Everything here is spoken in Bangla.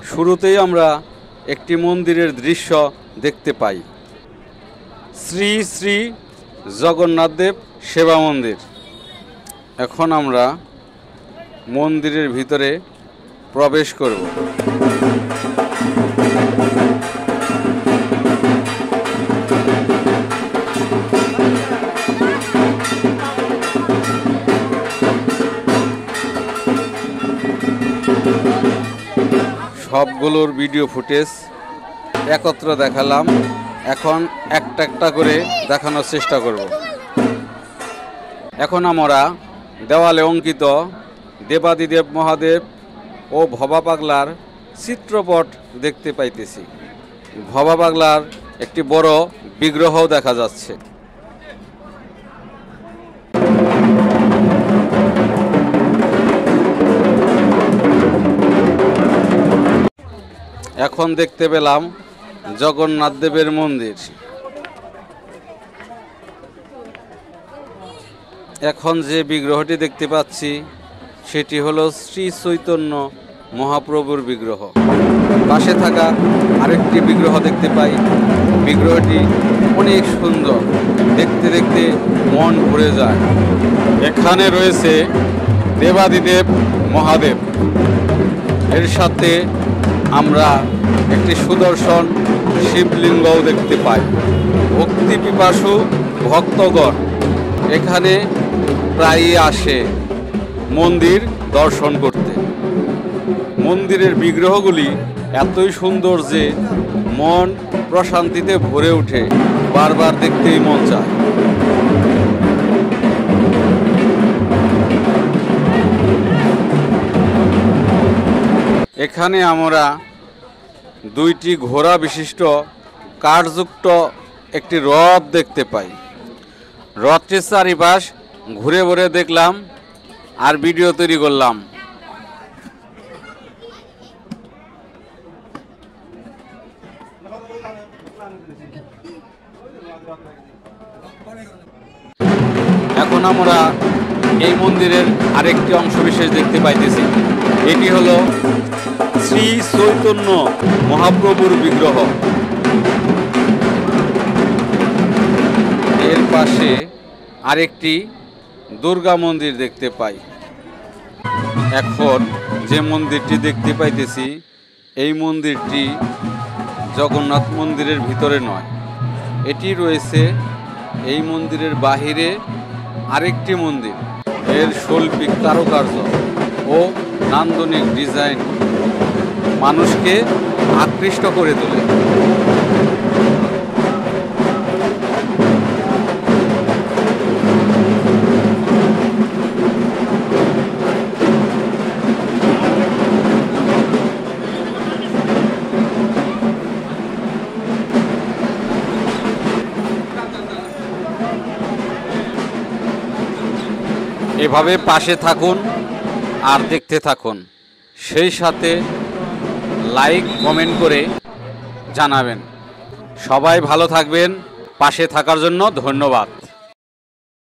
শুরুতেই আমরা একটি মন্দিরের দৃশ্য দেখতে পাই। শ্রী শ্রী জগন্নাথদেব সেবা মন্দির। এখন আমরা মন্দিরের ভিতরে প্রবেশ করব। সবগুলোর ভিডিও ফুটেজ একত্র দেখালাম। এখন একটা একটা করে দেখানোর চেষ্টা করব। এখন আমরা দেওয়ালে অঙ্কিত দেবাদিদেব মহাদেব ও ভবা পাগলার চিত্রপট দেখতে পাইতেছি। ভবা পাগলার একটি বড় বিগ্রহও দেখা যাচ্ছে। এখন দেখতে পেলাম জগন্নাথ দেবের মন্দির। এখন যে বিগ্রহটি দেখতে পাচ্ছি সেটি হলো শ্রী চৈতন্য মহাপ্রভুর বিগ্রহ। পাশে থাকা আরেকটি বিগ্রহ দেখতে পাই। বিগ্রহটি অনেক সুন্দর, দেখতে দেখতে মন ভরে যায়। এখানে রয়েছে দেবাদিদেব মহাদেব, এর সাথে আমরা একটি সুদর্শন শিবলিঙ্গও দেখতে পাই। ভক্তি পিপাসু ভক্তগণ এখানে প্রায়ই আসে মন্দির দর্শন করতে। মন্দিরের বিগ্রহগুলি এতই সুন্দর যে মন প্রশান্তিতে ভরে ওঠে, বারবার দেখতেই মন চায়। এখানে আমরা দুইটি ঘোড়া বিশিষ্ট কাঠযুক্ত একটি রথ দেখতে পাই। রথটির চারিপাশ ঘুরে ঘুরে দেখলাম আর ভিডিও তৈরি করলাম। এখন আমরা এই মন্দিরের আরেকটি অংশ বিশেষ দেখতে পাইতেছি। এটি হলো শ্রী চৈতন্য মহাপ্রভুর বিগ্রহ। এর পাশে আরেকটি দুর্গা মন্দির দেখতে পাই। এখন যে মন্দিরটি দেখতে পাইতেছি এই মন্দিরটি জগন্নাথ মন্দিরের ভিতরে নয়, এটি রয়েছে এই মন্দিরের বাহিরে আরেকটি মন্দির। এর শৈল্পিক কারুকার্য ও নান্দনিক ডিজাইন মানুষকে আকৃষ্ট করে তোলে। এভাবে পাশে থাকুন আর দেখতে থাকুন, সেই সাথে লাইক কমেন্ট করে জানাবেন। সবাই ভালো থাকবেন। পাশে থাকার জন্য ধন্যবাদ।